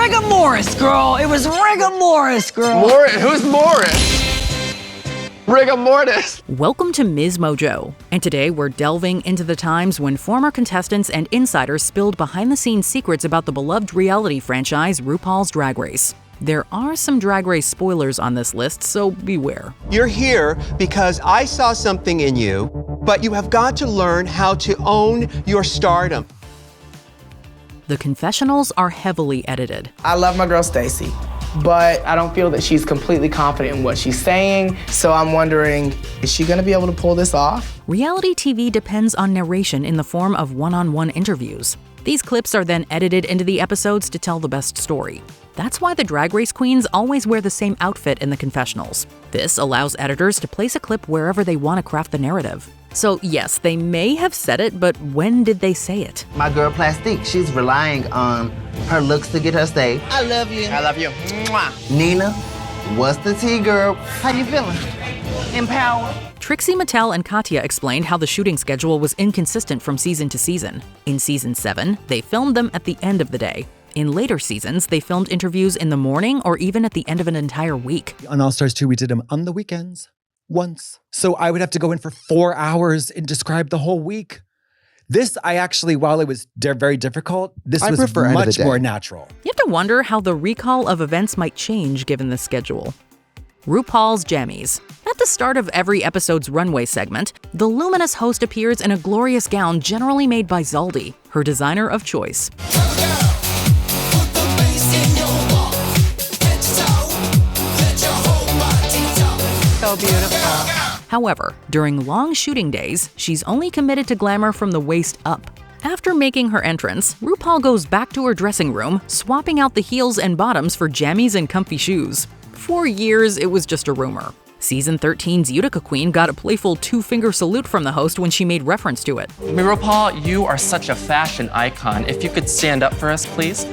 rigor mortis, girl. It was rigor mortis, girl. Who's Morris? Rigor mortis. Welcome to MsMojo, and today we're delving into the times when former contestants and insiders spilled behind-the-scenes secrets about the beloved reality franchise RuPaul's Drag Race. There are some Drag Race spoilers on this list, so beware. You're here because I saw something in you, but you have got to learn how to own your stardom. The confessionals are heavily edited. I love my girl Stacey, but I don't feel that she's completely confident in what she's saying, so I'm wondering, is she gonna be able to pull this off? Reality TV depends on narration in the form of one-on-one interviews. These clips are then edited into the episodes to tell the best story. That's why the Drag Race queens always wear the same outfit in the confessionals. This allows editors to place a clip wherever they want to craft the narrative. So yes, they may have said it, but when did they say it? My girl Plastique, she's relying on her looks to get her stay. I love you. I love you. Mwah. Nina, what's the tea, girl? How you feeling? Empowered. Trixie Mattel and Katya explained how the shooting schedule was inconsistent from season to season. In season 7, they filmed them at the end of the day. In later seasons, they filmed interviews in the morning or even at the end of an entire week. On All Stars 2, we did them on the weekends. Once. So I would have to go in for 4 hours and describe the whole week. This, I actually, while it was very difficult, this was much more natural. You have to wonder how the recall of events might change given the schedule. RuPaul's Jammies. At the start of every episode's runway segment, the luminous host appears in a glorious gown generally made by Zaldi, her designer of choice. So beautiful. However, during long shooting days, she's only committed to glamour from the waist up. After making her entrance, RuPaul goes back to her dressing room, swapping out the heels and bottoms for jammies and comfy shoes. For years, it was just a rumor. Season 13's Utica Queen got a playful two-finger salute from the host when she made reference to it. I mean, RuPaul, you are such a fashion icon. If you could stand up for us, please.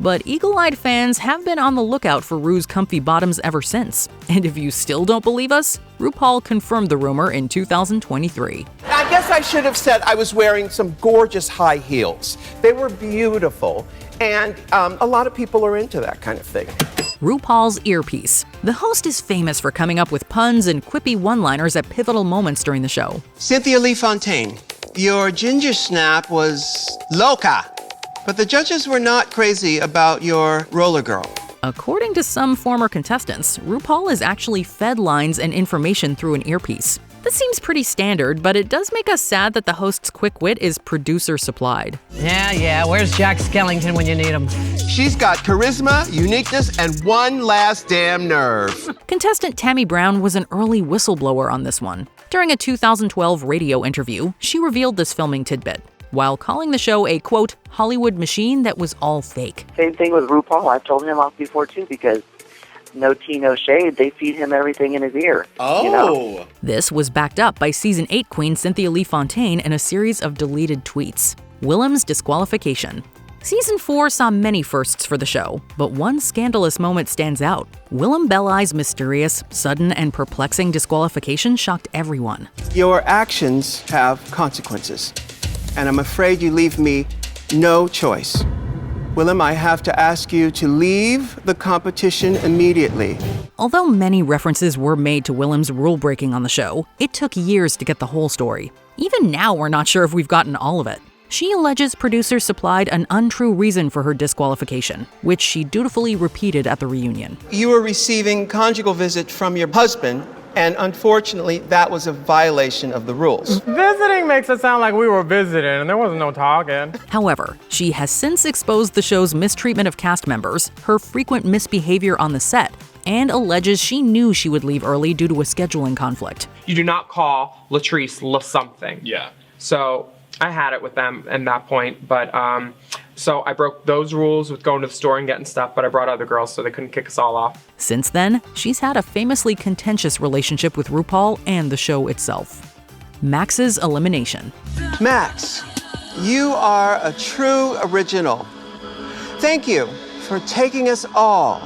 But eagle-eyed fans have been on the lookout for Ru's comfy bottoms ever since. And if you still don't believe us, RuPaul confirmed the rumor in 2023. I guess I should have said I was wearing some gorgeous high heels. They were beautiful, and a lot of people are into that kind of thing. RuPaul's earpiece. The host is famous for coming up with puns and quippy one-liners at pivotal moments during the show. Cynthia Lee Fontaine, your ginger snap was loca. But the judges were not crazy about your roller girl. According to some former contestants, RuPaul is actually fed lines and information through an earpiece. This seems pretty standard, but it does make us sad that the host's quick wit is producer supplied. Yeah, where's Jack Skellington when you need him? She's got charisma, uniqueness, and one last damn nerve. Contestant Tammy Brown was an early whistleblower on this one. During a 2012 radio interview, she revealed this filming tidbit, while calling the show a, quote, Hollywood machine that was all fake. Same thing with RuPaul. I've told him off before, too, because no tea, no shade. They feed him everything in his ear. Oh. You know? This was backed up by Season 8 queen Cynthia Lee Fontaine in a series of deleted tweets. Willam's disqualification. Season 4 saw many firsts for the show, but one scandalous moment stands out. Willam Belli's mysterious, sudden, and perplexing disqualification shocked everyone. Your actions have consequences, and I'm afraid you leave me no choice. Willam, I have to ask you to leave the competition immediately. Although many references were made to Willam's rule-breaking on the show, it took years to get the whole story. Even now, we're not sure if we've gotten all of it. She alleges producers supplied an untrue reason for her disqualification, which she dutifully repeated at the reunion. You were receiving conjugal visit from your husband, and unfortunately, that was a violation of the rules. Visiting makes it sound like we were visiting and there wasn't no talking. However, she has since exposed the show's mistreatment of cast members, her frequent misbehavior on the set, and alleges she knew she would leave early due to a scheduling conflict. You do not call Latrice La something. Yeah. So I had it with them at that point, but so I broke those rules with going to the store and getting stuff, but I brought other girls so they couldn't kick us all off. Since then, she's had a famously contentious relationship with RuPaul and the show itself. Max's elimination. Max, you are a true original. Thank you for taking us all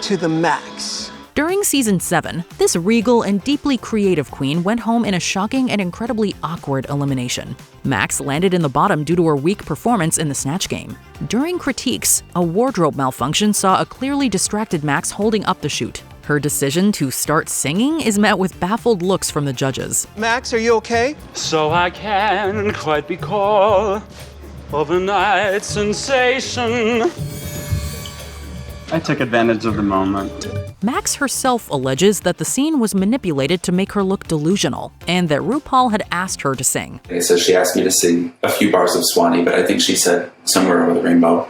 to the max. During season 7, this regal and deeply creative queen went home in a shocking and incredibly awkward elimination. Max landed in the bottom due to her weak performance in the Snatch Game. During critiques, a wardrobe malfunction saw a clearly distracted Max holding up the chute. Her decision to start singing is met with baffled looks from the judges. Max, are you okay? So I can't quite recall overnight sensation. I took advantage of the moment. Max herself alleges that the scene was manipulated to make her look delusional, and that RuPaul had asked her to sing. So she asked me to sing a few bars of Swanee, but I think she said Somewhere Over the Rainbow.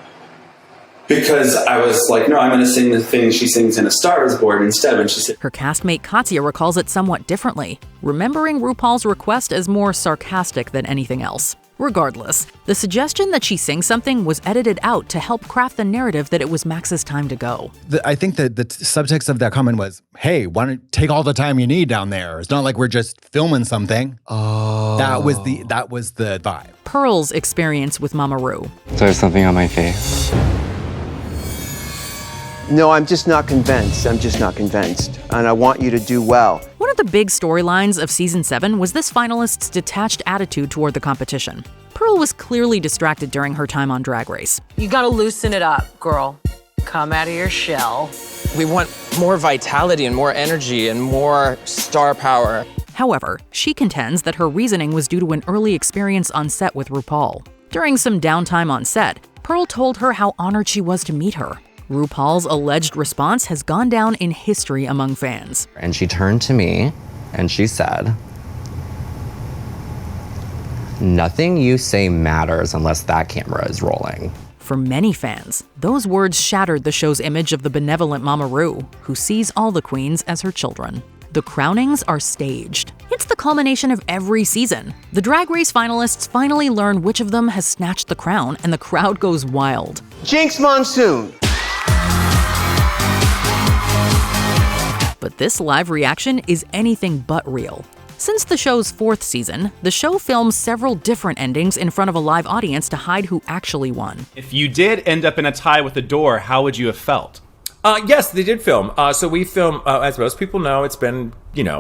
Because I was like, no, I'm going to sing the thing she sings in A Star Is Born instead. And she said, her castmate Katya recalls it somewhat differently, remembering RuPaul's request as more sarcastic than anything else. Regardless, the suggestion that she sing something was edited out to help craft the narrative that it was Max's time to go. I think that the subtext of that comment was, hey, why don't you take all the time you need down there? It's not like we're just filming something. Oh. That was the vibe. Pearl's experience with Mama Ru. There's something on my face. No, I'm just not convinced. And I want you to do well. One of the big storylines of season 7 was this finalist's detached attitude toward the competition. Pearl was clearly distracted during her time on Drag Race. You gotta loosen it up, girl. Come out of your shell. We want more vitality and more energy and more star power. However, she contends that her reasoning was due to an early experience on set with RuPaul. During some downtime on set, Pearl told her how honored she was to meet her. RuPaul's alleged response has gone down in history among fans. And she turned to me and she said, "Nothing you say matters unless that camera is rolling." For many fans, those words shattered the show's image of the benevolent Mama Ru, who sees all the queens as her children. The crownings are staged. It's the culmination of every season. The Drag Race finalists finally learn which of them has snatched the crown, and the crowd goes wild. Jinx Monsoon. But this live reaction is anything but real. Since the show's 4th season, the show films several different endings in front of a live audience to hide who actually won. If you did end up in a tie with the door, how would you have felt? Yes, they did film. So we film, as most people know, it's been,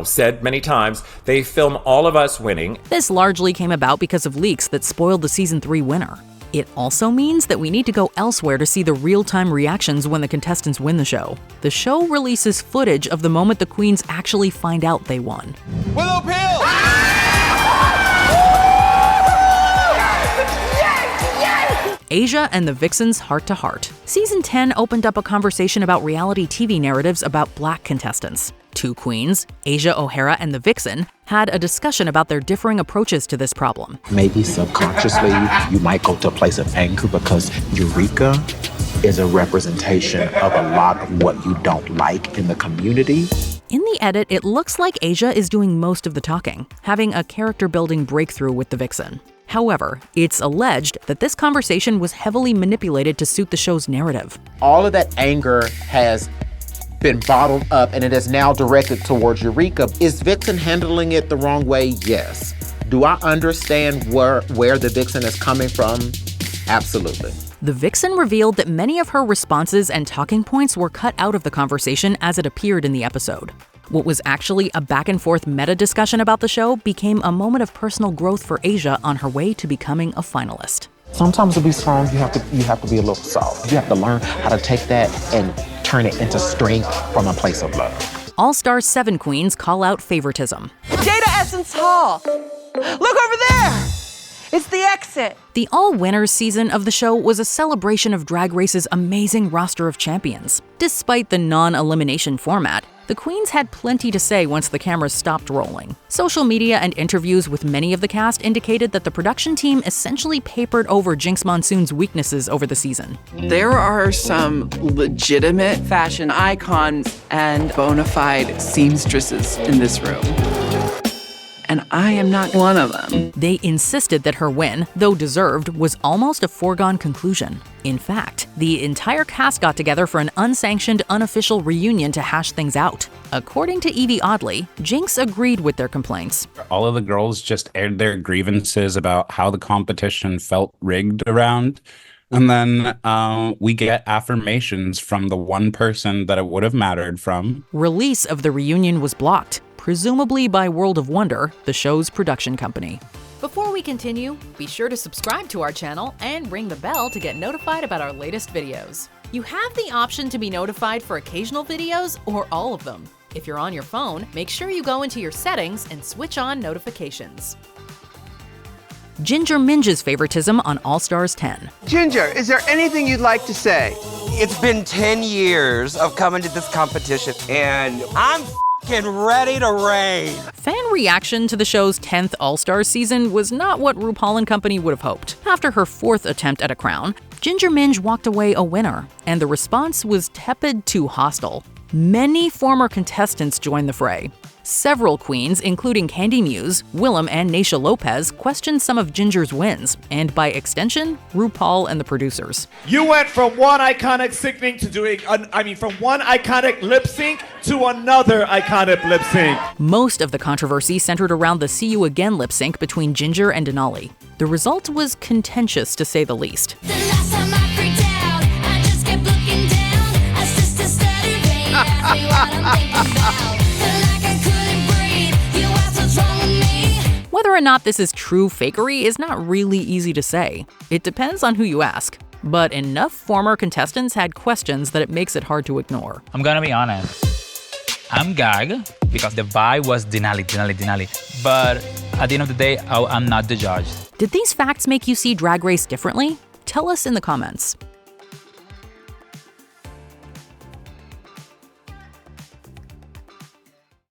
said many times, they film all of us winning. This largely came about because of leaks that spoiled the season 3 winner. It also means that we need to go elsewhere to see the real-time reactions when the contestants win the show. The show releases footage of the moment the queens actually find out they won. Willow Pill! Asia and the Vixens heart-to-heart. Season 10 opened up a conversation about reality TV narratives about Black contestants. Two queens, Asia O'Hara and the Vixen, had a discussion about their differing approaches to this problem. Maybe subconsciously, you might go to a place of anger because Eureka is a representation of a lot of what you don't like in the community. In the edit, it looks like Asia is doing most of the talking, having a character-building breakthrough with the Vixen. However, it's alleged that this conversation was heavily manipulated to suit the show's narrative. All of that anger has been bottled up and it is now directed towards Eureka. Is Vixen handling it the wrong way? Yes. Do I understand where the Vixen is coming from? Absolutely. The Vixen revealed that many of her responses and talking points were cut out of the conversation as it appeared in the episode. What was actually a back-and-forth meta-discussion about the show became a moment of personal growth for Asia on her way to becoming a finalist. Sometimes to be strong, you have to be a little soft. You have to learn how to take that and turn it into strength from a place of love. All-Star 7 queens call out favoritism. Jada Essence Hall! Look over there! It's the exit! The all-winners season of the show was a celebration of Drag Race's amazing roster of champions. Despite the non-elimination format, the queens had plenty to say once the cameras stopped rolling. Social media and interviews with many of the cast indicated that the production team essentially papered over Jinx Monsoon's weaknesses over the season. There are some legitimate fashion icons and bona fide seamstresses in this room. And I am not one of them. They insisted that her win, though deserved, was almost a foregone conclusion. In fact, the entire cast got together for an unsanctioned, unofficial reunion to hash things out. According to Evie Oddly, Jinx agreed with their complaints. All of the girls just aired their grievances about how the competition felt rigged around And then we get affirmations from the one person that it would have mattered from. Release of the reunion was blocked, presumably by World of Wonder, the show's production company. Before we continue, be sure to subscribe to our channel and ring the bell to get notified about our latest videos. You have the option to be notified for occasional videos or all of them. If you're on your phone, make sure you go into your settings and switch on notifications. Ginger Minge's favoritism on All Stars 10. Ginger, is there anything you'd like to say? It's been 10 years of coming to this competition, and I'm f***ing ready to reign. Fan reaction to the show's 10th All Stars season was not what RuPaul and company would have hoped. After her 4th attempt at a crown, Ginger Minge walked away a winner, and the response was tepid to hostile. Many former contestants joined the fray. Several queens, including Candy Muse, Willam, and Naysha Lopez, questioned some of Ginger's wins, and by extension, RuPaul and the producers. You went from one iconic singing to from one iconic lip sync to another iconic lip sync. Most of the controversy centered around the See You Again lip sync between Ginger and Denali. The result was contentious, to say the least. Whether or not this is true fakery is not really easy to say. It depends on who you ask. But enough former contestants had questions that it makes it hard to ignore. I'm gonna be honest. I'm gagged because the vibe was Denali. But at the end of the day, I'm not the judge. Did these facts make you see Drag Race differently? Tell us in the comments.